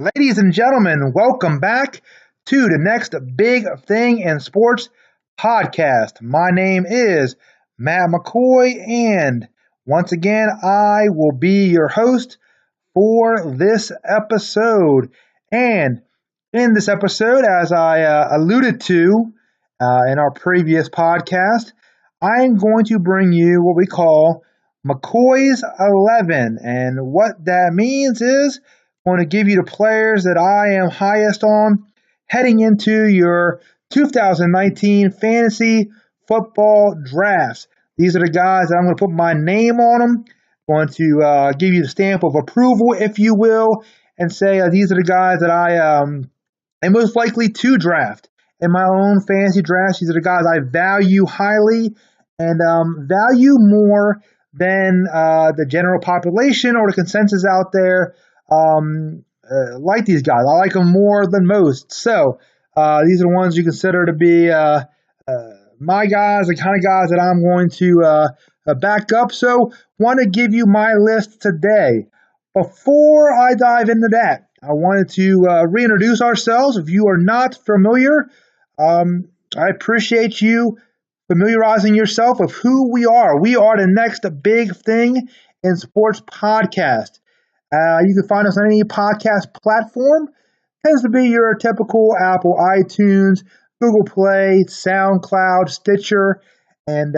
Ladies and gentlemen, welcome back to the next big thing in sports podcast. My name is Matt Maccoy, and once again, I will be your host for this episode. And in this episode, as I alluded to in our previous podcast, I am going to bring you what we call McCoy's 11. And what that means is I'm going to give you the players that I am highest on heading into your 2019 fantasy football drafts. These are the guys that I'm going to put my name on them. Going to give you the stamp of approval, if you will, and say these are the guys that I am most likely to draft in my own fantasy drafts. These are the guys I value highly and value more than the general population or the consensus out there like these guys. I like them more than most. So these are the ones you consider to be my guys, the kind of guys that I'm going to back up. So want to give you my list today. Before I dive into that, I wanted to reintroduce ourselves. If you are not familiar, I appreciate you familiarizing yourself with who we are. We are the next big thing in sports podcast. You can find us on any podcast platform. Tends to be your typical Apple, iTunes, Google Play, SoundCloud, Stitcher. And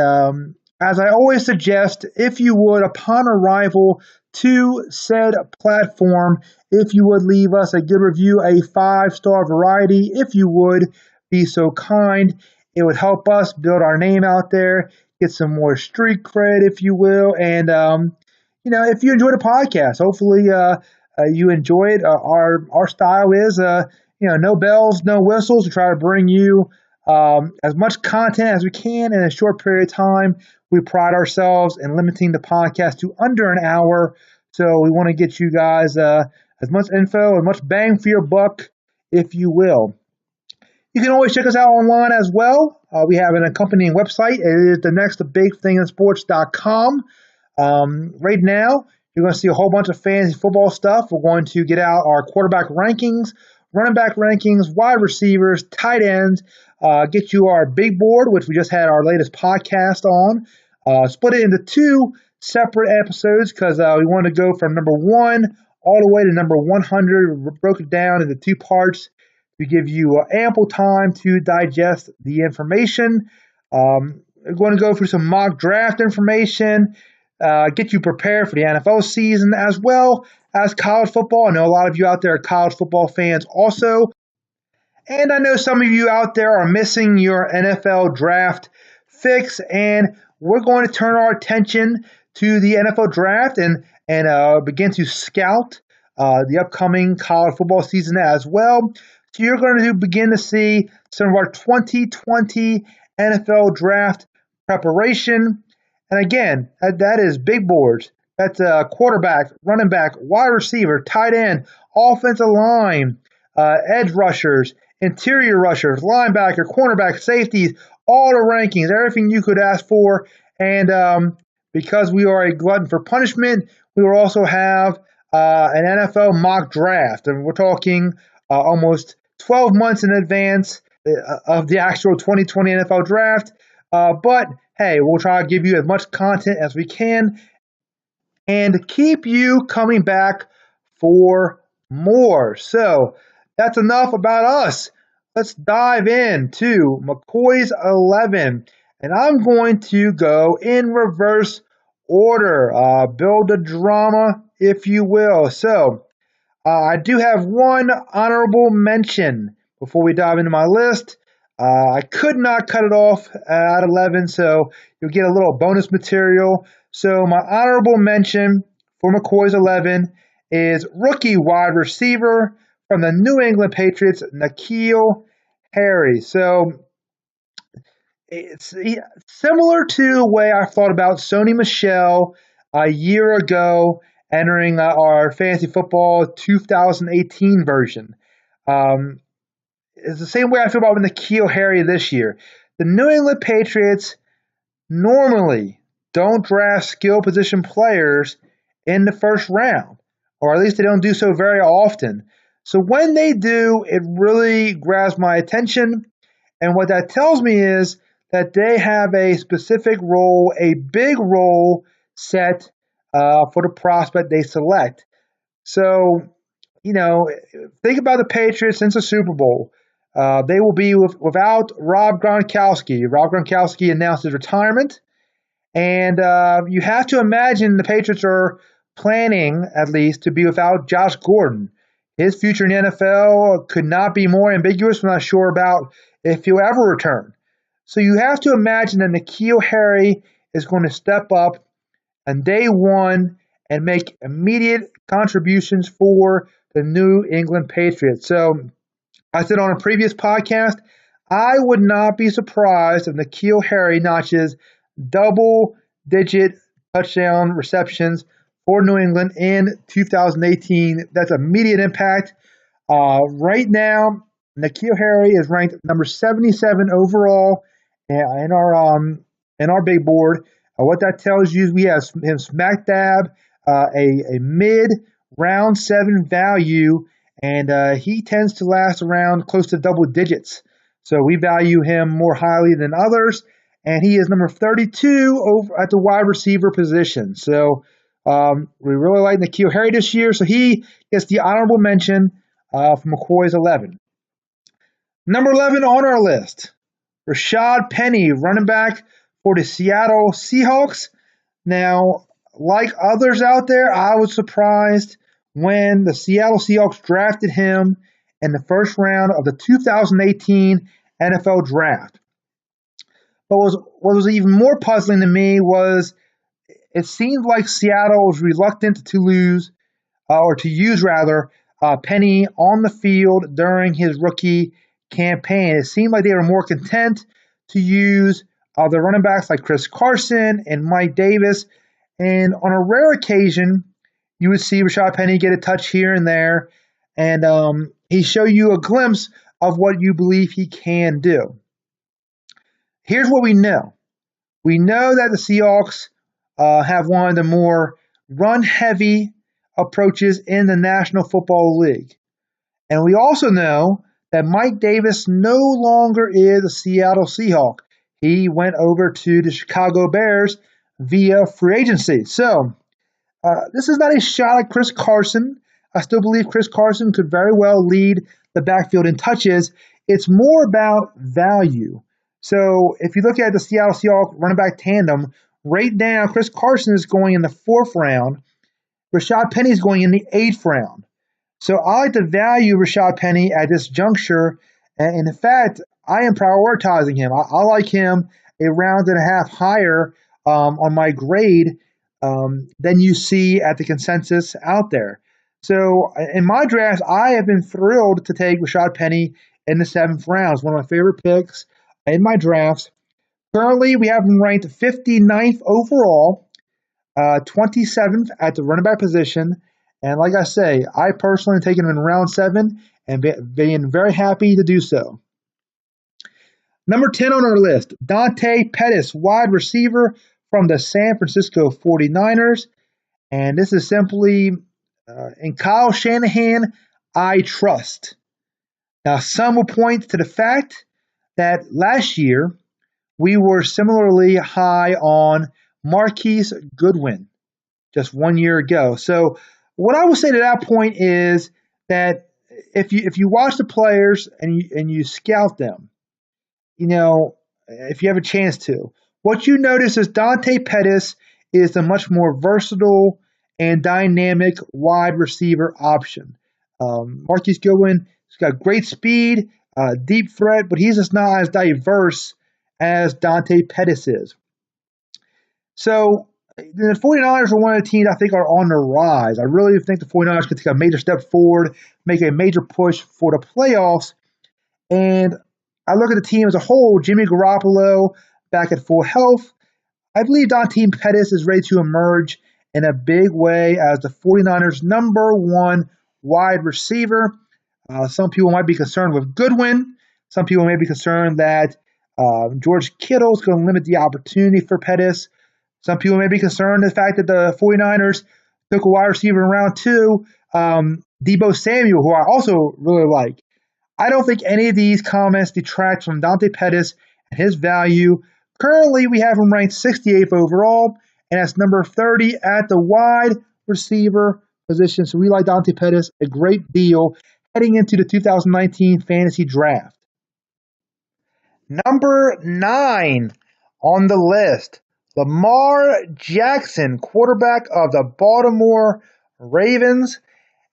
as I always suggest, if you would, upon arrival to said platform, if you would leave us a good review, a 5-star variety, if you would be so kind, it would help us build our name out there, get some more street cred, if you will. And, if you enjoy the podcast, hopefully you enjoy it. Our style is, no bells, no whistles. We try to bring you as much content as we can in a short period of time. We pride ourselves in limiting the podcast to under an hour. So we want to get you guys as much info, as much bang for your buck, if you will. You can always check us out online as well. We have an accompanying website. It is thenextbigthinginsports.com. Right now, you're going to see a whole bunch of fantasy football stuff. We're going to get out our quarterback rankings, running back rankings, wide receivers, tight ends, get you our big board, which we just had our latest podcast on. Split it into 2 separate episodes because we want to go from number 1 all the way to number 100. We broke it down into 2 parts to give you ample time to digest the information. We're going to go through some mock draft information, get you prepared for the NFL season as well as college football. I know a lot of you out there are college football fans also. And I know some of you out there are missing your NFL draft fix, and we're going to turn our attention to the NFL draft and begin to scout the upcoming college football season as well. So you're going to begin to see some of our 2020 NFL draft preparation. And again, that is big boards. That's quarterback, running back, wide receiver, tight end, offensive line, edge rushers, interior rushers, linebacker, cornerback, safeties, all the rankings, everything you could ask for. And because we are a glutton for punishment, we will also have an NFL mock draft. And we're talking almost 12 months in advance of the actual 2020 NFL draft. But hey, we'll try to give you as much content as we can and keep you coming back for more. So that's enough about us. Let's dive into McCoy's 11. And I'm going to go in reverse order, build a drama, if you will. So I do have one honorable mention before we dive into my list. I could not cut it off at 11, so you'll get a little bonus material. So my honorable mention for McCoy's 11 is rookie wide receiver from the New England Patriots, N'Keal Harry. So it's similar to the way I thought about Sony Michel a year ago entering our fantasy football 2018 version. It's the same way I feel about N'Keal Harry this year. The New England Patriots normally don't draft skill position players in the first round, or at least they don't do so very often. So when they do, it really grabs my attention. And what that tells me is that they have a specific role, a big role set for the prospect they select. So, you know, think about the Patriots since the Super Bowl. They will be without Rob Gronkowski. Rob Gronkowski announced his retirement. And you have to imagine the Patriots are planning, at least, to be without Josh Gordon. His future in the NFL could not be more ambiguous. We're not sure about if he'll ever return. So you have to imagine that N'Keal Harry is going to step up on day one and make immediate contributions for the New England Patriots. So I said on a previous podcast, I would not be surprised if N'Keal Harry notches double-digit touchdown receptions for New England in 2018. That's immediate impact. Right now, N'Keal Harry is ranked number 77 overall in our big board. What that tells you is we have him smack dab a mid round 7 value, and he tends to last around close to double digits. So we value him more highly than others, and he is number 32 over at the wide receiver position. So we really like N'Keal Harry this year, so he gets the honorable mention from Maccoy's 11. Number 11 on our list, Rashad Penny, running back for the Seattle Seahawks. Now, like others out there, I was surprised when the Seattle Seahawks drafted him in the first round of the 2018 NFL Draft. But what was even more puzzling to me was it seemed like Seattle was reluctant to use Penny on the field during his rookie campaign. It seemed like they were more content to use the running backs like Chris Carson and Mike Davis. And on a rare occasion, you would see Rashad Penny get a touch here and there, and he show you a glimpse of what you believe he can do. Here's what we know. We know that the Seahawks have one of the more run-heavy approaches in the National Football League. And we also know that Mike Davis no longer is a Seattle Seahawk. He went over to the Chicago Bears via free agency. So this is not a shot at Chris Carson. I still believe Chris Carson could very well lead the backfield in touches. It's more about value. So if you look at the Seattle Seahawks running back tandem, right now Chris Carson is going in the 4th round. Rashad Penny is going in the 8th round. So I like to value Rashad Penny at this juncture. And in fact, I am prioritizing him. I like him a round and a half higher on my grade than you see at the consensus out there. So in my drafts, I have been thrilled to take Rashad Penny in the 7th round. It's one of my favorite picks in my drafts. Currently, we have him ranked 59th overall, 27th at the running back position. And like I say, I personally have taken him in round 7 and being very happy to do so. Number 10 on our list, Dante Pettis, wide receiver from the San Francisco 49ers. And this is simply, in Kyle Shanahan, I trust. Now, some will point to the fact that last year we were similarly high on Marquise Goodwin just 1 year ago. So what I would say to that point is that if you watch the players and you scout them, you know, if you have a chance to, what you notice is Dante Pettis is a much more versatile and dynamic wide receiver option. Marquise Goodwin has got great speed, deep threat, but he's just not as diverse as Dante Pettis is. So the 49ers are one of the teams I think are on the rise. I really think the 49ers could take a major step forward, make a major push for the playoffs. And I look at the team as a whole, Jimmy Garoppolo back at full health. I believe Dante Pettis is ready to emerge in a big way as the 49ers' number 1 wide receiver. Some people might be concerned with Goodwin. Some people may be concerned that George Kittle is going to limit the opportunity for Pettis. Some people may be concerned with the fact that the 49ers took a wide receiver in round 2 Debo Samuel, who I also really like. I don't think any of these comments detract from Dante Pettis and his value. Currently, we have him ranked 68th overall, and that's number 30 at the wide receiver position. So we like Dante Pettis a great deal heading into the 2019 fantasy draft. Number 9 on the list, Lamar Jackson, quarterback of the Baltimore Ravens.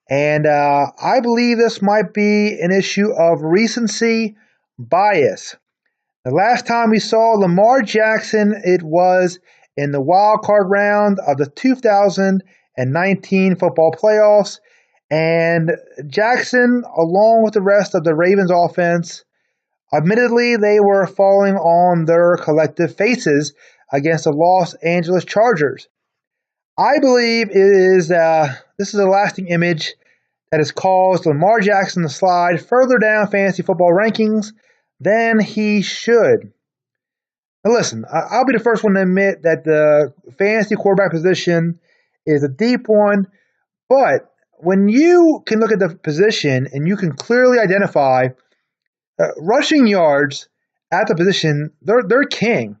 And I believe this might be an issue of recency bias. The last time we saw Lamar Jackson, it was in the wild card round of the 2019 football playoffs. And Jackson, along with the rest of the Ravens offense, admittedly, they were falling on their collective faces against the Los Angeles Chargers. I believe this is a lasting image that has caused Lamar Jackson to slide further down fantasy football rankings than he should. Now listen, I'll be the first one to admit that the fantasy quarterback position is a deep one, but when you can look at the position and you can clearly identify rushing yards at the position, they're king.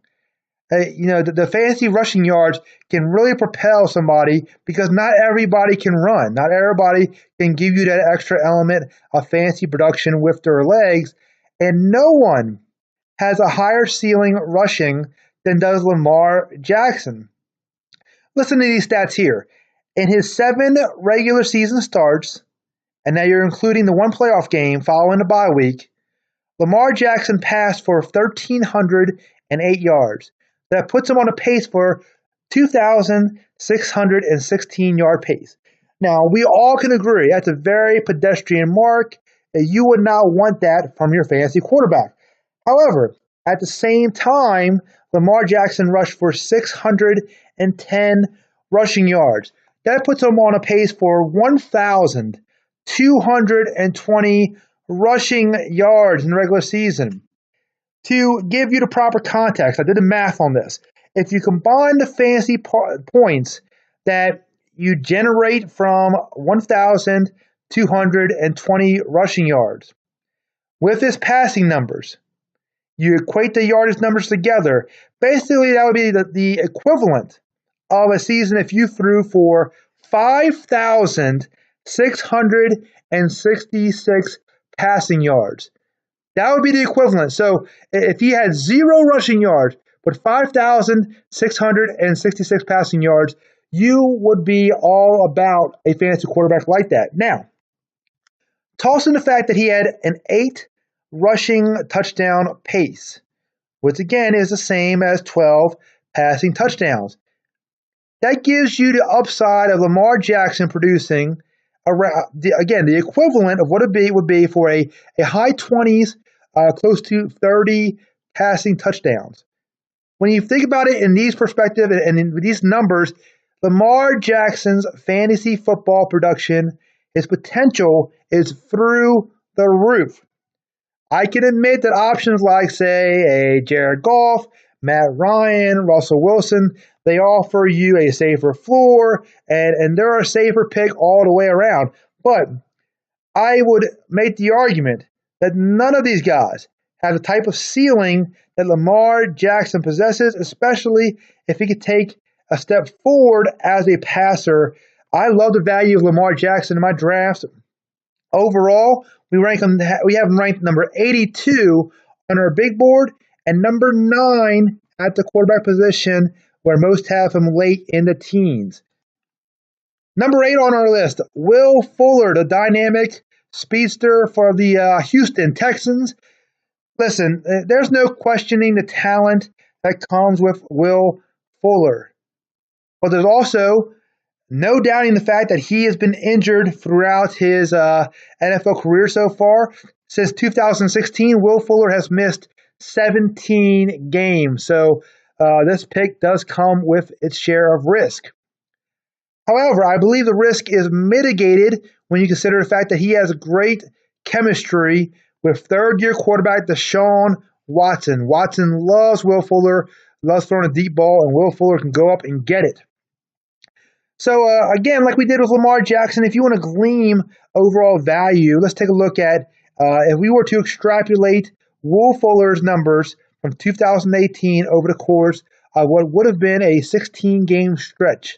The fantasy rushing yards can really propel somebody because not everybody can run. Not everybody can give you that extra element of fantasy production with their legs. And no one has a higher ceiling rushing than does Lamar Jackson. Listen to these stats here. In his 7 regular season starts, and now you're including the one playoff game following the bye week, Lamar Jackson passed for 1,308 yards. That puts him on a pace for 2,616-yard pace. Now, we all can agree that's a very pedestrian mark. You would not want that from your fantasy quarterback. However, at the same time, Lamar Jackson rushed for 610 rushing yards. That puts him on a pace for 1,220 rushing yards in the regular season. To give you the proper context, I did the math on this. If you combine the fantasy points that you generate from 1,220 rushing yards with his passing numbers, you equate the yardage numbers together. Basically, that would be the equivalent of a season if you threw for 5,666 passing yards. That would be the equivalent. So if he had 0 rushing yards but 5,666 passing yards, you would be all about a fantasy quarterback like that. Now, toss in the fact that he had an 8 rushing touchdown pace, which again is the same as 12 passing touchdowns. That gives you the upside of Lamar Jackson producing the equivalent of what it would be for a high 20s, close to 30 passing touchdowns. When you think about it in these perspectives and in these numbers, Lamar Jackson's fantasy football production, his potential is through the roof. I can admit that options like, say, a Jared Goff, Matt Ryan, Russell Wilson, they offer you a safer floor, and they're a safer pick all the way around. But I would make the argument that none of these guys have the type of ceiling that Lamar Jackson possesses, especially if he could take a step forward as a passer. I love the value of Lamar Jackson in my drafts. Overall, we have him ranked number 82 on our big board and number 9 at the quarterback position, where most have him late in the teens. Number 8 on our list, Will Fuller, the dynamic speedster for the Houston Texans. Listen, there's no questioning the talent that comes with Will Fuller. But there's also no doubting the fact that he has been injured throughout his NFL career so far. Since 2016, Will Fuller has missed 17 games. So this pick does come with its share of risk. However, I believe the risk is mitigated when you consider the fact that he has great chemistry with third-year quarterback Deshaun Watson. Watson loves Will Fuller, loves throwing a deep ball, and Will Fuller can go up and get it. So, again, like we did with Lamar Jackson, if you want to glean overall value, let's take a look at if we were to extrapolate Will Fuller's numbers from 2018 over the course of what would have been a 16-game stretch.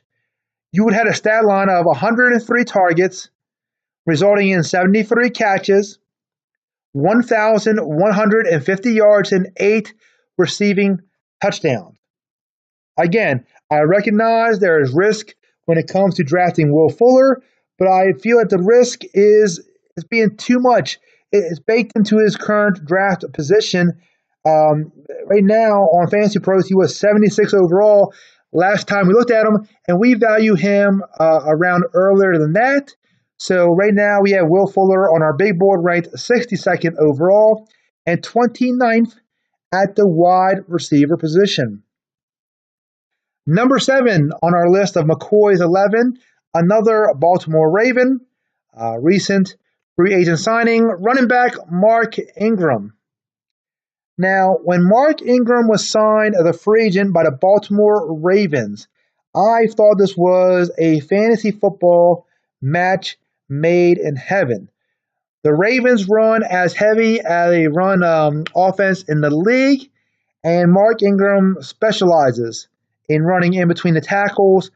You would have had a stat line of 103 targets, resulting in 73 catches, 1,150 yards, and 8 receiving touchdowns. Again, I recognize there is risk when it comes to drafting Will Fuller, but I feel that the risk is being too much. It's baked into his current draft position. Right now on Fantasy Pros, he was 76 overall. Last time we looked at him, and we value him around earlier than that. So right now we have Will Fuller on our big board ranked 62nd overall and 29th at the wide receiver position. Number 7 on our list of Maccoy's 11, another Baltimore Raven, recent free agent signing, running back Mark Ingram. Now, when Mark Ingram was signed as a free agent by the Baltimore Ravens, I thought this was a fantasy football match made in heaven. The Ravens run as heavy as they run offense in the league, and Mark Ingram specializes in running in between the tackles,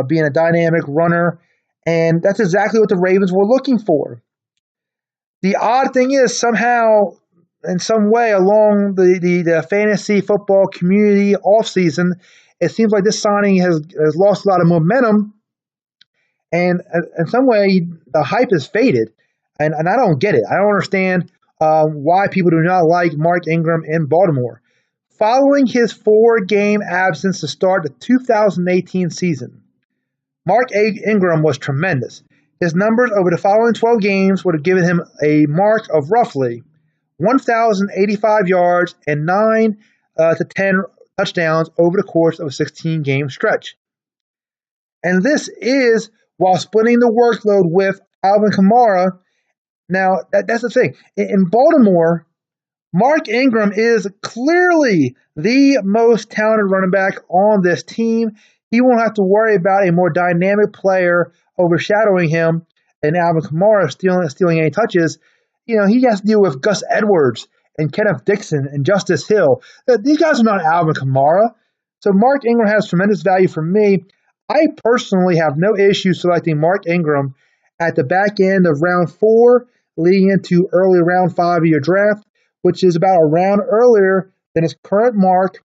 being a dynamic runner, and that's exactly what the Ravens were looking for. The odd thing is, somehow, in some way, along the fantasy football community offseason, it seems like this signing has lost a lot of momentum, and in some way, the hype has faded, and I don't get it. I don't understand why people do not like Mark Ingram in Baltimore. Following his 4-game absence to start the 2018 season, Mark Ingram was tremendous. His numbers over the following 12 games would have given him a mark of roughly 1,085 yards and 9 to 10 touchdowns over the course of a 16-game stretch. And this is while splitting the workload with Alvin Kamara. Now, that's the thing. In Baltimore, Mark Ingram is clearly the most talented running back on this team. He won't have to worry about a more dynamic player overshadowing him and Alvin Kamara stealing any touches. He has to deal with Gus Edwards and Kenneth Dixon and Justice Hill. These guys are not Alvin Kamara. So Mark Ingram has tremendous value for me. I personally have no issue selecting Mark Ingram at the back end of round 4, leading into early round 5 of your draft, which is about a round earlier than his current mark,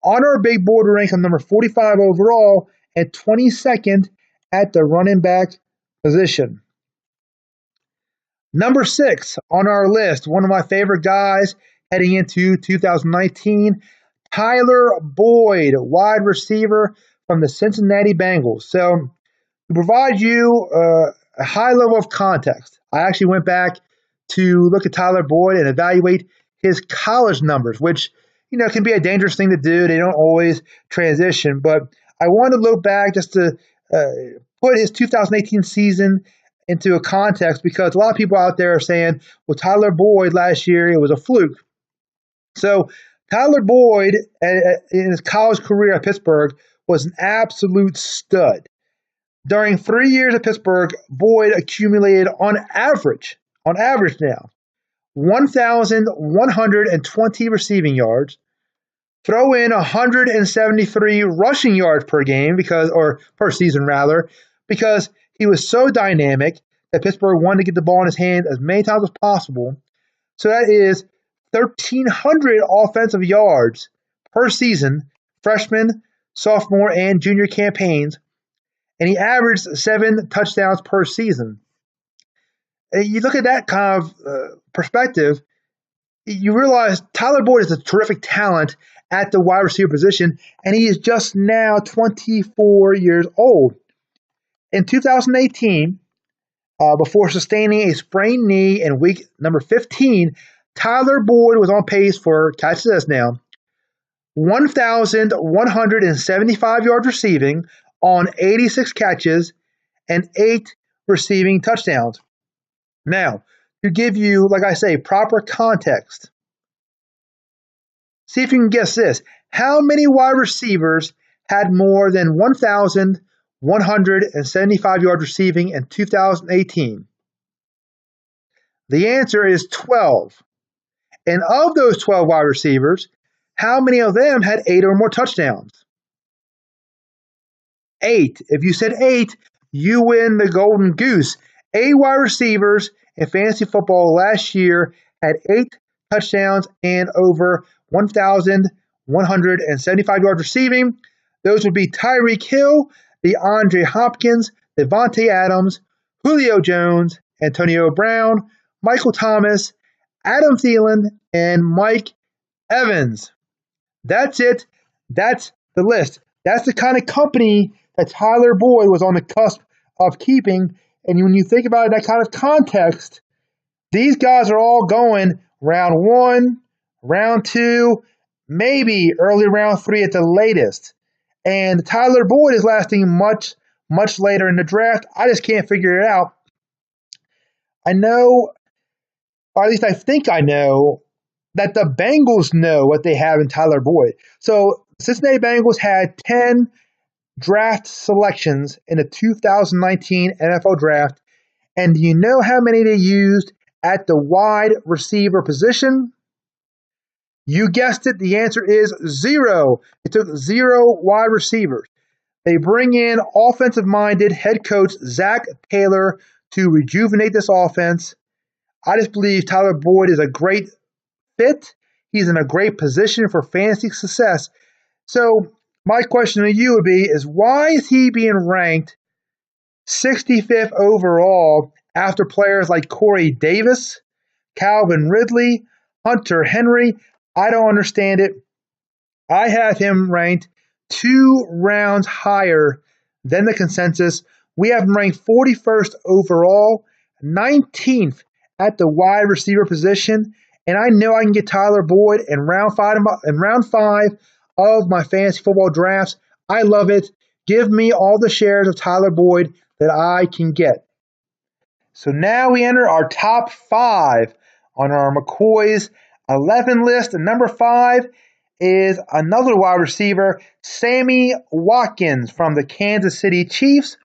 on our big board rank of number 45 overall and 22nd at the running back position. Number 6 on our list, one of my favorite guys heading into 2019, Tyler Boyd, wide receiver from the Cincinnati Bengals. So to provide you a high level of context, I actually went back to look at Tyler Boyd and evaluate his college numbers, which can be a dangerous thing to do. They don't always transition, but I wanted to look back just to put his 2018 season into a context, because a lot of people out there are saying, well, Tyler Boyd last year, it was a fluke. So Tyler Boyd in his college career at Pittsburgh was an absolute stud. During 3 years at Pittsburgh, Boyd accumulated on average now, 1,120 receiving yards, throw in 173 rushing yards per game or per season rather, because he was so dynamic that Pittsburgh wanted to get the ball in his hands as many times as possible. So that is 1,300 offensive yards per season, freshman, sophomore, and junior campaigns, and he averaged 7 touchdowns per season. And you look at that kind of perspective, you realize Tyler Boyd is a terrific talent at the wide receiver position, and he is just now 24 years old. In 2018, before sustaining a sprained knee in week number 15, Tyler Boyd was on pace for, catch this now, 1,175 yards receiving on 86 catches and 8 receiving touchdowns. Now, to give you, like I say, proper context, see if you can guess this. How many wide receivers had more than 1,000 175 yards receiving in 2018? The answer is 12. And of those 12 wide receivers, how many of them had 8 or more touchdowns? 8. If you said 8, you win the golden goose. 8 wide receivers in fantasy football last year had 8 touchdowns and over 1,175 yards receiving. Those would be Tyreek Hill, DeAndre Hopkins, Devontae Adams, Julio Jones, Antonio Brown, Michael Thomas, Adam Thielen, and Mike Evans. That's it. That's the list. That's the kind of company that Tyler Boyd was on the cusp of keeping. And when you think about it in that kind of context, these guys are all going round 1, round 2, maybe early round 3 at the latest. And Tyler Boyd is lasting much, much later in the draft. I just can't figure it out. I know, or at least I think I know, that the Bengals know what they have in Tyler Boyd. So Cincinnati Bengals had 10 draft selections in the 2019 NFL draft. And do you know how many they used at the wide receiver position? You guessed it. The answer is 0. It took 0 wide receivers. They bring in offensive-minded head coach Zach Taylor to rejuvenate this offense. I just believe Tyler Boyd is a great fit. He's in a great position for fantasy success. So my question to you would be is why is he being ranked 65th overall after players like Corey Davis, Calvin Ridley, Hunter Henry? I don't understand it. I have him ranked 2 rounds higher than the consensus. We have him ranked 41st overall, 19th at the wide receiver position, and I know I can get Tyler Boyd in round 5 of my fantasy football drafts. I love it. Give me all the shares of Tyler Boyd that I can get. So now we enter our top 5 on our Maccoy's 11 list. And number 5 is another wide receiver, Sammy Watkins from the Kansas City Chiefs.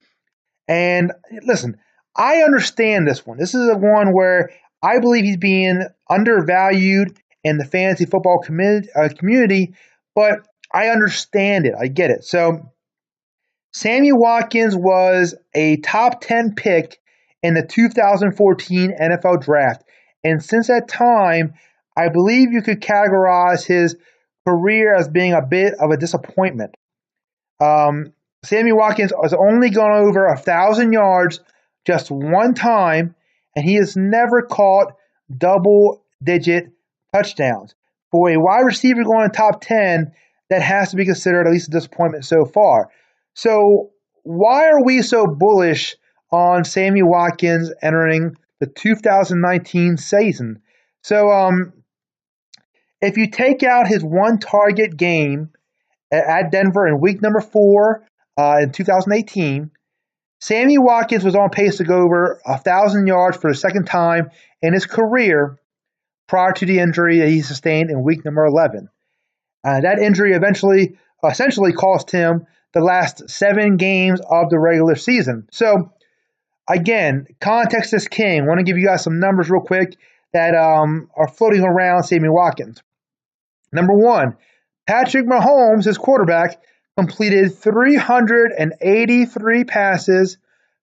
And listen, I understand this one. This is a one where I believe he's being undervalued in the fantasy football community, but I understand it. I get it. So Sammy Watkins was a top 10 pick in the 2014 NFL Draft. And since that time, I believe you could categorize his career as being a bit of a disappointment. Sammy Watkins has only gone over 1,000 yards just one time, and he has never caught double-digit touchdowns. For a wide receiver going in top 10, that has to be considered at least a disappointment so far. So why are we so bullish on Sammy Watkins entering the 2019 season? So if you take out his one target game at Denver in week number 4 in 2018, Sammy Watkins was on pace to go over 1,000 yards for the second time in his career prior to the injury that he sustained in week number 11. That injury essentially cost him the last 7 games of the regular season. So, again, context is king. I want to give you guys some numbers real quick that are floating around Sammy Watkins. Number 1, Patrick Mahomes, his quarterback, completed 383 passes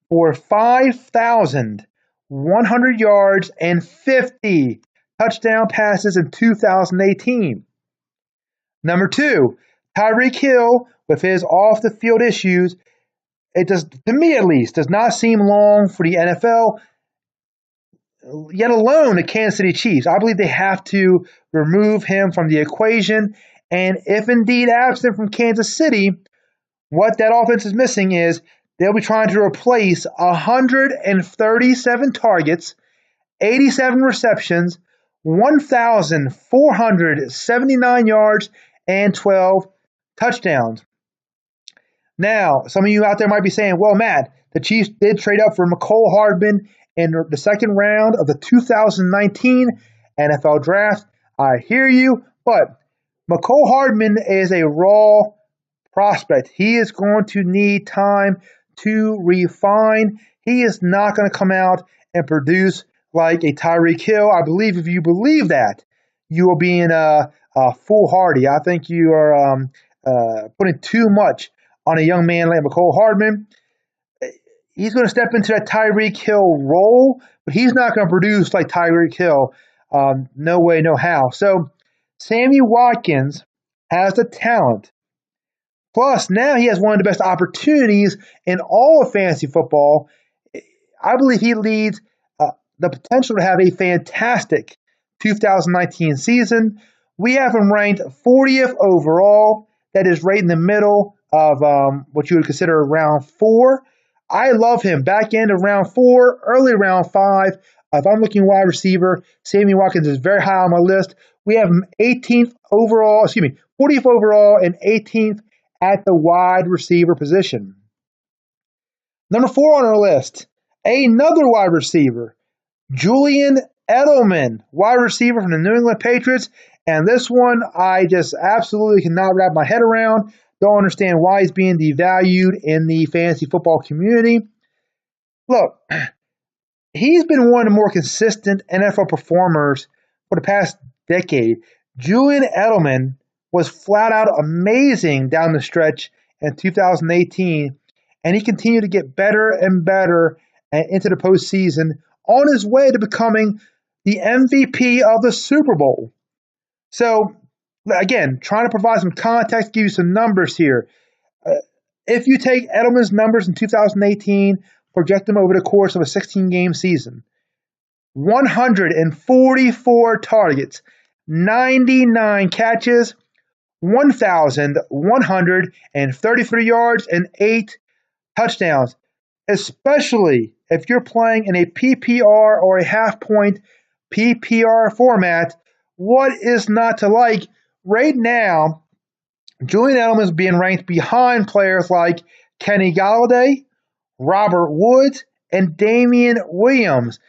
for 5,100 yards and 50 touchdown passes in 2018. Number 2, Tyreek Hill, with his off-the-field issues, it does, to me at least, does not seem long for the NFL, yet alone the Kansas City Chiefs. I believe they have to remove him from the equation. And if indeed absent from Kansas City, what that offense is missing is they'll be trying to replace 137 targets, 87 receptions, 1,479 yards, and 12 touchdowns. Now, some of you out there might be saying, well, Matt, the Chiefs did trade up for Maccoy Hardman in the second round of the 2019 NFL Draft. I hear you, but Maccoy Hardman is a raw prospect. He is going to need time to refine. He is not going to come out and produce like a Tyreek Hill. I believe if you believe that, you will be in a foolhardy. I think you are putting too much on a young man like Maccoy Hardman. He's going to step into that Tyreek Hill role, but he's not going to produce like Tyreek Hill. No way, no how. So Sammy Watkins has the talent. Plus, now he has one of the best opportunities in all of fantasy football. I believe he leads the potential to have a fantastic 2019 season. We have him ranked 40th overall. That is right in the middle of what you would consider round 4. I love him. Back end of round 4, early round 5. If I'm looking wide receiver, Sammy Watkins is very high on my list. We have him 18th overall, 40th overall and 18th at the wide receiver position. Number 4 on our list, another wide receiver, Julian Edelman, wide receiver from the New England Patriots. And this one, I just absolutely cannot wrap my head around. Don't understand why he's being devalued in the fantasy football community. Look, he's been one of the more consistent NFL performers for the past decade. Julian Edelman was flat out amazing down the stretch in 2018, and he continued to get better and better into the postseason on his way to becoming the MVP of the Super Bowl. So, again, trying to provide some context, give you some numbers here. If you take Edelman's numbers in 2018, project them over the course of a 16-game season, 144 targets, 99 catches, 1,133 yards, and 8 touchdowns. Especially if you're playing in a PPR or a half-point PPR format, what is not to like? Right now, Julian Edelman is being ranked behind players like Kenny Golladay, Robert Woods, and Damian Williams.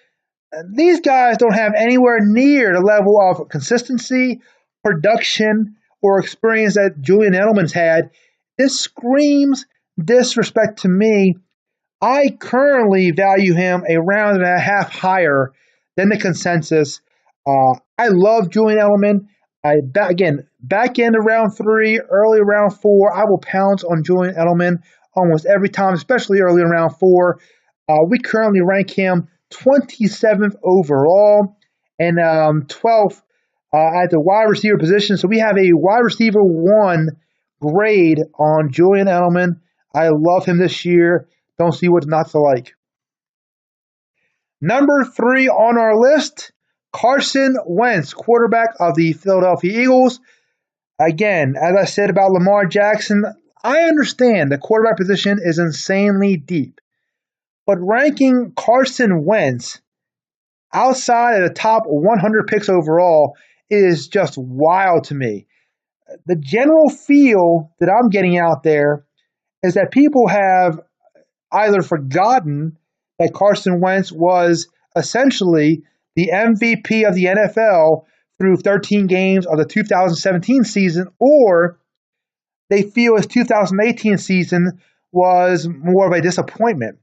These guys don't have anywhere near the level of consistency, production, or experience that Julian Edelman's had. This screams disrespect to me. I currently value him a round and a half higher than the consensus. I love Julian Edelman. Back end of round 3, early round 4, I will pounce on Julian Edelman almost every time, especially early in round 4. We currently rank him 27th overall and 12th at the wide receiver position. So we have a wide receiver 1 grade on Julian Edelman. I love him this year. Don't see what's not to like. Number 3 on our list, Carson Wentz, quarterback of the Philadelphia Eagles. Again, as I said about Lamar Jackson, I understand the quarterback position is insanely deep. But ranking Carson Wentz outside of the top 100 picks overall is just wild to me. The general feel that I'm getting out there is that people have either forgotten that Carson Wentz was essentially the MVP of the NFL through 13 games of the 2017 season, or they feel his 2018 season was more of a disappointment.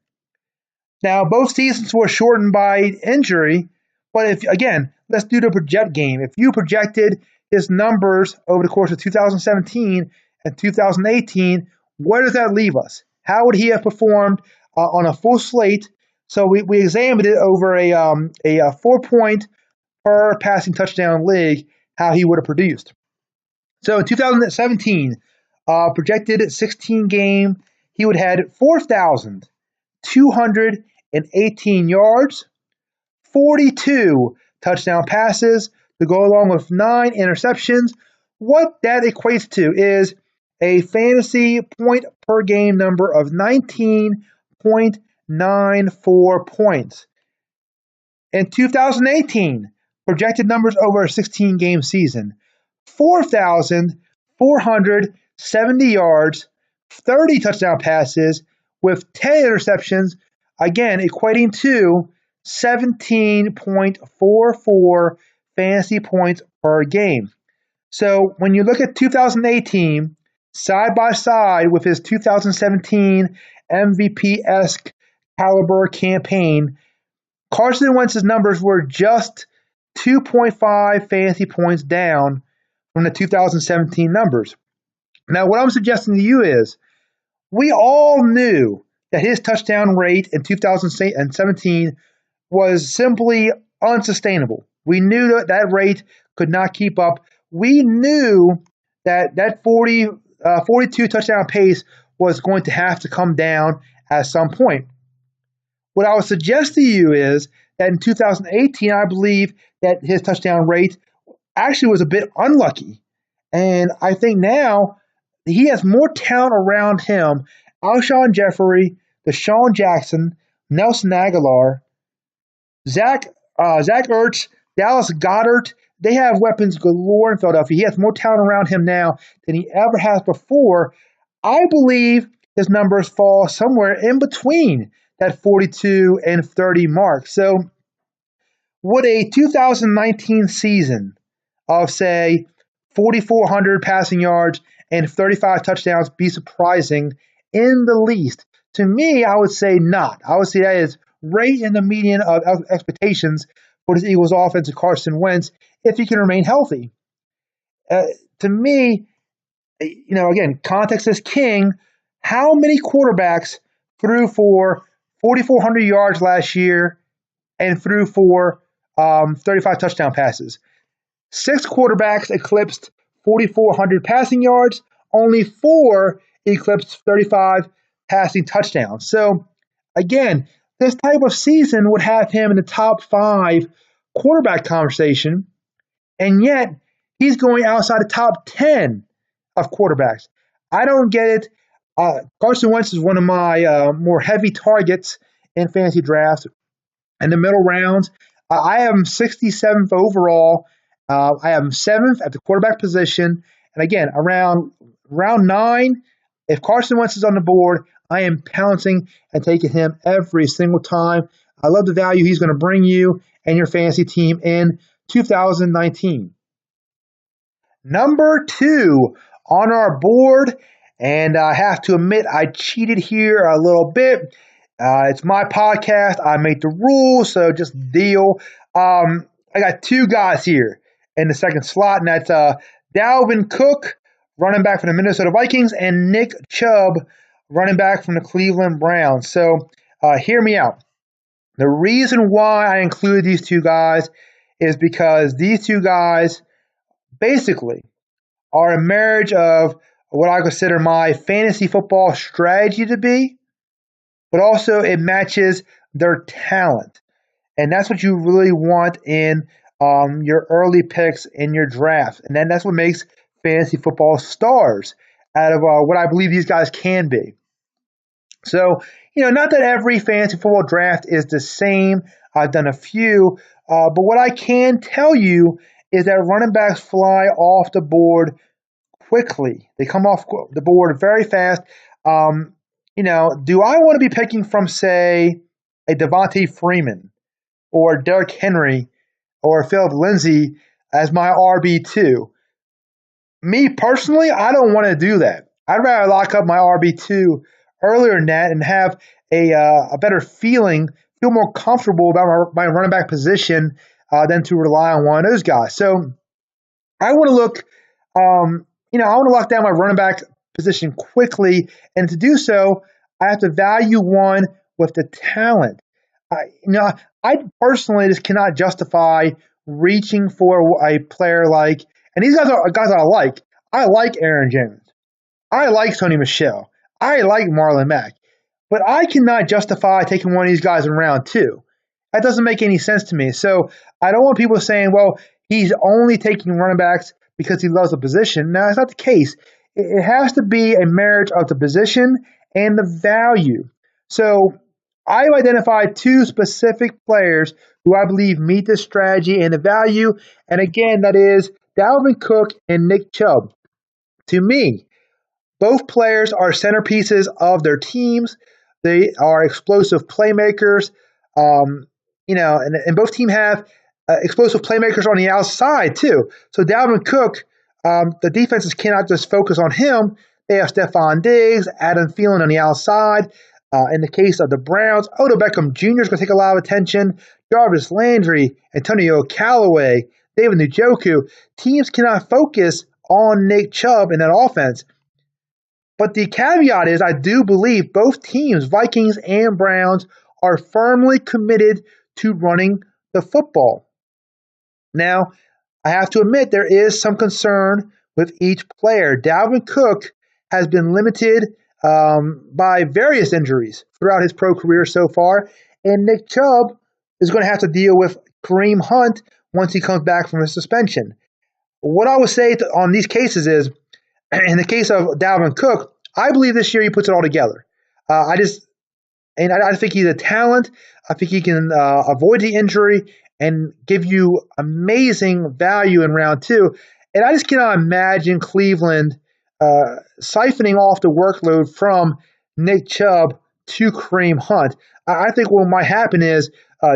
Now, both seasons were shortened by injury, but let's do the project game. If you projected his numbers over the course of 2017 and 2018, where does that leave us? How would he have performed on a full slate? So we examined it over a 4-point per passing touchdown league, how he would have produced. So in 2017, projected 16 game, he would have had 4,218 yards, 42 touchdown passes to go along with 9 interceptions. What that equates to is a fantasy point per game number of 19.94 points. In 2018, projected numbers over a 16-game season, 4,470 yards, 30 touchdown passes with 10 interceptions, again equating to 17.44 fantasy points per game. So when you look at 2018, side by side with his 2017 MVP-esque caliber campaign, Carson Wentz's numbers were just 2.5 fantasy points down from the 2017 numbers. Now, what I'm suggesting to you is we all knew that his touchdown rate in 2017 was simply unsustainable. We knew that that rate could not keep up. We knew that that 42 touchdown pace was going to have to come down at some point. What I would suggest to you is that in 2018, I believe that his touchdown rate actually was a bit unlucky. And I think now he has more talent around him. Alshon Jeffrey, Deshaun Jackson, Nelson Aguilar, Zach Ertz, Dallas Goedert. They have weapons galore in Philadelphia. He has more talent around him now than he ever has before. I believe his numbers fall somewhere in between that 42 and 30 mark. So would a 2019 season of, say, 4,400 passing yards and 35 touchdowns be surprising in the least? To me, I would say not. I would say that is right in the median of expectations for this Eagles offense of Carson Wentz if he can remain healthy. To me, again, context is king. How many quarterbacks threw for 4,400 yards last year and threw for 35 touchdown passes? 6 quarterbacks eclipsed 4,400 passing yards. Only 4 eclipsed 35 passing touchdowns. So, again, this type of season would have him in the top 5 quarterback conversation, and yet he's going outside the top 10 of quarterbacks. I don't get it. Carson Wentz is one of my more heavy targets in fantasy drafts. In the middle rounds, I have him 67th overall. I have him 7th at the quarterback position. And again, around round 9, if Carson Wentz is on the board, I am pouncing and taking him every single time. I love the value he's going to bring you and your fantasy team in 2019. Number 2 on our board, and I have to admit I cheated here a little bit. It's my podcast. I make the rules, so just deal. I got 2 guys here in the second slot, and that's Dalvin Cook, running back from the Minnesota Vikings, and Nick Chubb, running back from the Cleveland Browns. So hear me out. The reason why I included these 2 guys is because these 2 guys basically are a marriage of what I consider my fantasy football strategy to be, but also it matches their talent. And that's what you really want in your early picks in your draft. And then that's what makes fantasy football stars out of what I believe these guys can be. So, not that every fantasy football draft is the same. I've done a few. But what I can tell you is that running backs fly off the board quickly. They come off the board very fast. Do I want to be picking from, say, a Devontae Freeman or Derrick Henry or Philip Lindsay as my RB2? Me personally, I don't want to do that. I'd rather lock up my RB2 earlier than that and have a better feel more comfortable about my running back position than to rely on one of those guys. So I want to look, I want to lock down my running back position quickly, and to do so, I have to value one with the talent. I personally just cannot justify reaching for a player like, and these guys are guys I like. I like Aaron Jones. I like Sony Michel. I like Marlon Mack. But I cannot justify taking one of these guys in round 2. That doesn't make any sense to me. So I don't want people saying, well, he's only taking running backs because he loves the position. No, that's not the case. It has to be a marriage of the position and the value. So I've identified 2 specific players who I believe meet this strategy and the value. And again, that is Dalvin Cook and Nick Chubb. To me, both players are centerpieces of their teams. They are explosive playmakers. And both teams have explosive playmakers on the outside too. So Dalvin Cook, the defenses cannot just focus on him. They have Stephon Diggs, Adam Thielen on the outside. In the case of the Browns, Odell Beckham Jr. is going to take a lot of attention. Jarvis Landry, Antonio Callaway, David Njoku. Teams cannot focus on Nick Chubb in that offense. But the caveat is I do believe both teams, Vikings and Browns, are firmly committed to running the football. Now, I have to admit there is some concern with each player. Dalvin Cook has been limited by various injuries throughout his pro career so far, and Nick Chubb is going to have to deal with Kareem Hunt once he comes back from his suspension. What I would say on these cases is, in the case of Dalvin Cook, I believe this year he puts it all together. I think he's a talent. I think he can avoid the injury and give you amazing value in round 2. And I just cannot imagine Cleveland siphoning off the workload from Nick Chubb to Kareem Hunt. I think what might happen is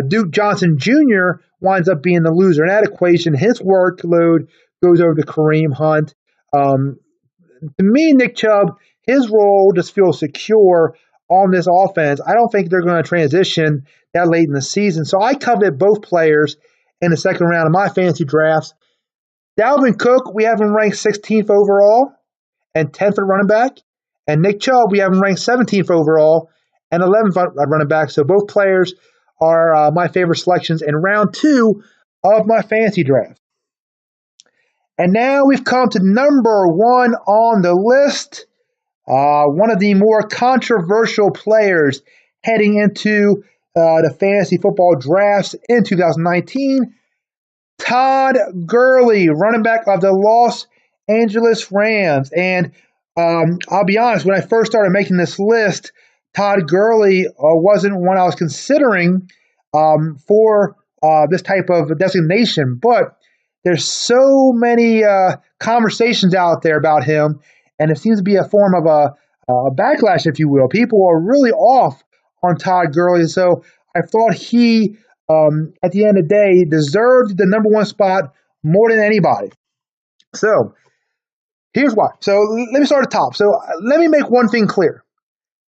Duke Johnson Jr. winds up being the loser in that equation. His workload goes over to Kareem Hunt. To me, Nick Chubb, his role just feels secure on this offense. I don't think they're going to transition that late in the season. So I coveted both players in the second round of my fantasy drafts. Dalvin Cook, we have him ranked 16th overall and 10th at running back. And Nick Chubb, we have him ranked 17th overall and 11th at running back. So both players are my favorite selections in round 2 of my fantasy draft. And now we've come to number 1 on the list. One of the more controversial players heading into the fantasy football drafts in 2019, Todd Gurley, running back of the Los Angeles Rams. And I'll be honest, when I first started making this list, Todd Gurley wasn't one I was considering for this type of designation. But there's so many conversations out there about him, and it seems to be a form of a backlash, if you will. People are really off on Todd Gurley, so I thought he, at the end of the day, deserved the number 1 spot more than anybody. So here's why. So let me start at the top. So let me make one thing clear.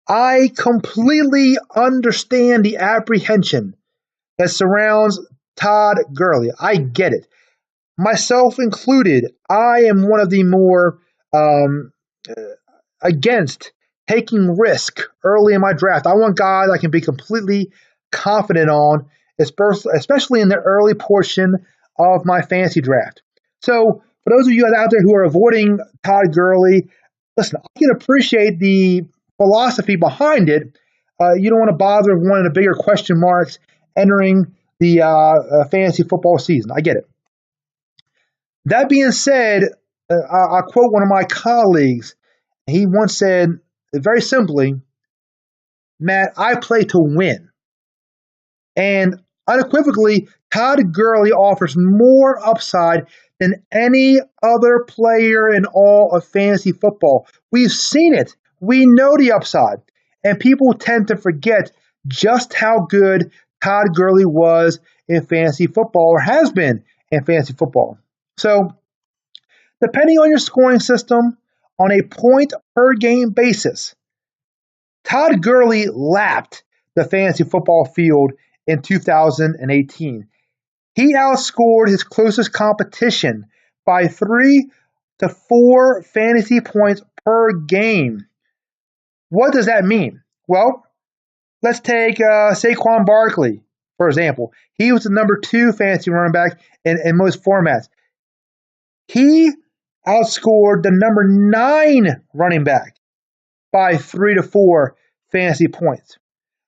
I completely understand the apprehension that surrounds Todd Gurley. I get it. Myself included, I am one of the more against taking risk early in my draft. I want guys I can be completely confident on, especially in the early portion of my fantasy draft. So for those of you out there who are avoiding Todd Gurley, listen, I can appreciate the philosophy behind it. You don't want to bother with one of the bigger question marks entering the fantasy football season. I get it. That being said, I'll quote one of my colleagues. He once said, very simply, Matt, I play to win. And unequivocally, Todd Gurley offers more upside than any other player in all of fantasy football. We've seen it. We know the upside. And people tend to forget just how good Todd Gurley was in fantasy football, or has been in fantasy football. So, depending on your scoring system, on a point-per-game basis, Todd Gurley lapped the fantasy football field in 2018. He outscored his closest competition by 3 to 4 fantasy points per game. What does that mean? Well, let's take Saquon Barkley, for example. He was the number 2 fantasy running back in most formats. He outscored the number 9 running back by 3 to 4 fantasy points.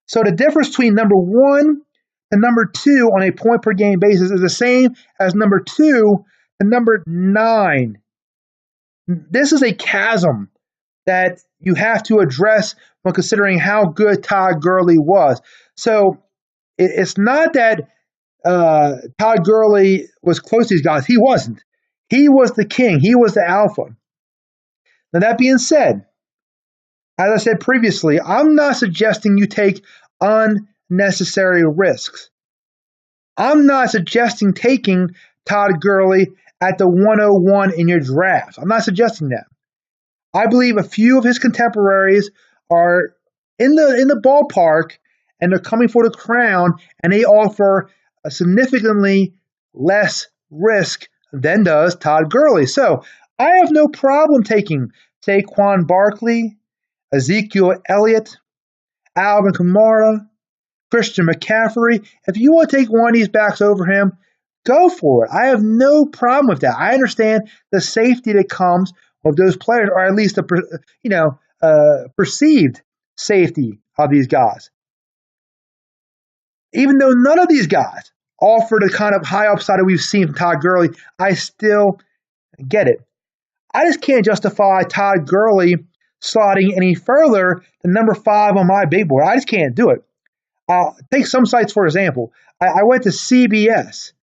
So the difference between number 1 and number 2 on a point per game basis is the same as number 2 and number 9. This is a chasm that you have to address when considering how good Todd Gurley was. So it's not that Todd Gurley was close to these guys. He wasn't. He was the king. He was the alpha. Now, that being said, as I said previously, I'm not suggesting you take unnecessary risks. I'm not suggesting taking Todd Gurley at the 101 in your draft. I'm not suggesting that. I believe a few of his contemporaries are in the ballpark, and they're coming for the crown, and they offer a significantly less risk than does Todd Gurley. So I have no problem taking Saquon Barkley, Ezekiel Elliott, Alvin Kamara, Christian McCaffrey. If you want to take one of these backs over him, go for it. I have no problem with that. I understand the safety that comes with those players, or at least perceived safety of these guys. Even though none of these guys offer the kind of high upside that we've seen from Todd Gurley, I still get it. I just can't justify Todd Gurley slotting any further than number 5 on my big board. I just can't do it. Take some sites, for example. I went to CBS,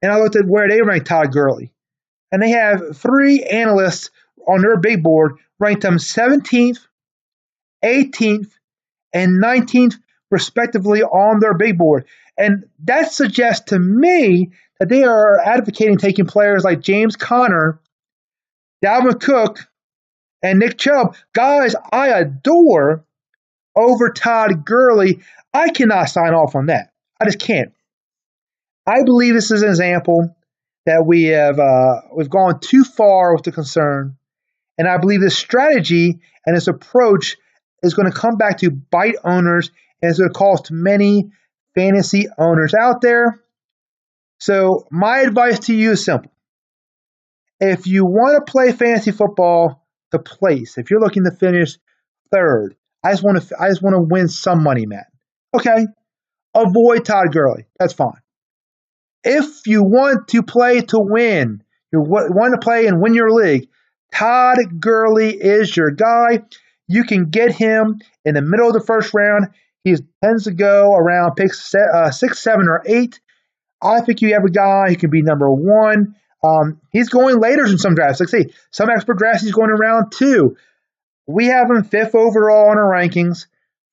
and I looked at where they ranked Todd Gurley. And they have 3 analysts on their big board ranked him 17th, 18th, and 19th, respectively, on their big board. And that suggests to me that they are advocating taking players like James Conner, Dalvin Cook, and Nick Chubb, guys I adore, over Todd Gurley. I cannot sign off on that. I just can't. I believe this is an example that we've gone too far with the concern, and I believe this strategy and this approach is going to come back to bite owners, and it's going to cost many fantasy owners out there. So my advice to you is simple. If you want to play fantasy football to place, if you're looking to finish third, I just want to win some money, Matt. Okay, avoid Todd Gurley. That's fine. If you want to play to win, you want to play and win your league, Todd Gurley is your guy. You can get him in the middle of the first round. He tends to go around picks 6, 7, or 8. I think you have a guy who can be number 1. He's going later in some drafts. Like, see, some expert drafts he's going in round 2. We have him 5th overall in our rankings,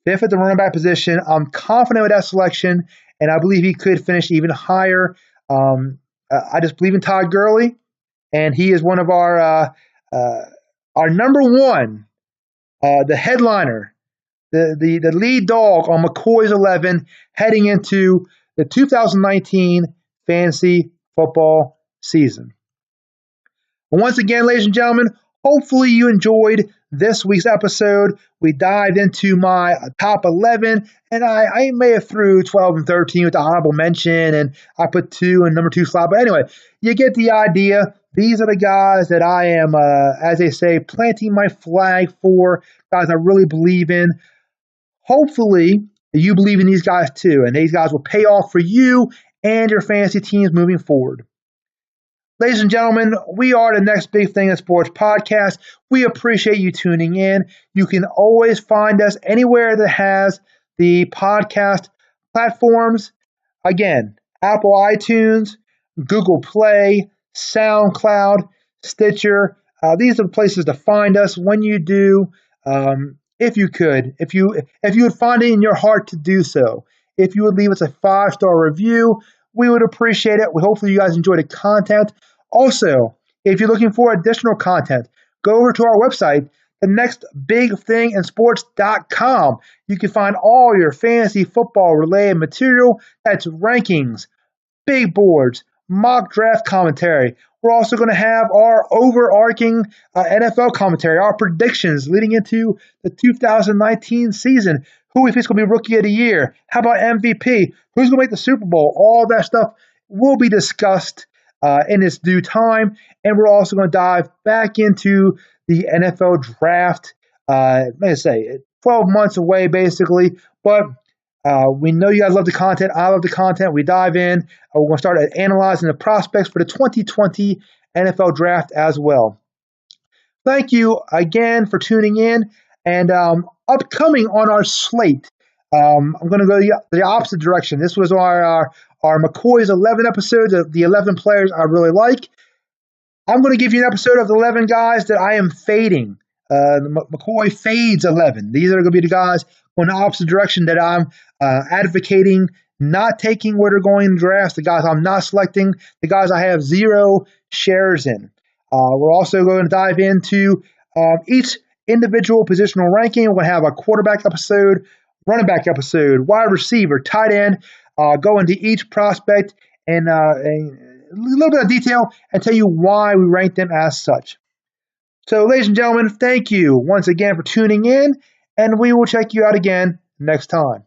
5th at the running back position. I'm confident with that selection, and I believe he could finish even higher. I just believe in Todd Gurley, and he is one of our number 1, the headliner, the lead dog on Maccoy's 11 heading into the 2019 fantasy football season. But once again, ladies and gentlemen, hopefully you enjoyed this week's episode. We dived into my top 11, and I may have threw 12 and 13 with the honorable mention, and I put 2 in number 2 slot. But anyway, you get the idea. These are the guys that I am, as they say, planting my flag for, guys I really believe in. Hopefully, you believe in these guys too, and these guys will pay off for you and your fantasy teams moving forward. Ladies and gentlemen, we are the Next Big Thing in Sports podcast. We appreciate you tuning in. You can always find us anywhere that has the podcast platforms. Again, Apple iTunes, Google Play, SoundCloud, Stitcher. These are the places to find us. When you do, if you would find it in your heart to do so, if you would leave us a 5-star review, we would appreciate it. Hopefully you guys enjoy the content. Also, if you're looking for additional content, go over to our website, thenextbigthinginsports.com. You can find all your fantasy football related material. That's rankings, big boards, mock draft commentary. We're also going to have our overarching NFL commentary, our predictions leading into the 2019 season. Who we think is going to be Rookie of the Year? How about MVP? Who's going to make the Super Bowl? All that stuff will be discussed in its due time. And we're also going to dive back into the NFL draft. Like I say, 12 months away, basically. But we know you guys love the content. I love the content. We dive in. We're going to start analyzing the prospects for the 2020 NFL draft as well. Thank you again for tuning in. And upcoming on our slate, I'm going to go the opposite direction. This was our Maccoy's 11 episodes of the 11 players I really like. I'm going to give you an episode of the 11 guys that I am fading. Maccoy fades 11. These are going to be the guys going the opposite direction that I'm advocating not taking where they're going in drafts, the guys I'm not selecting, the guys I have 0 shares in. We're also going to dive into each individual positional ranking. We're going to have a quarterback episode, running back episode, wide receiver, tight end, go into each prospect and a little bit of detail and tell you why we rank them as such. So, ladies and gentlemen, thank you once again for tuning in, and we will check you out again next time.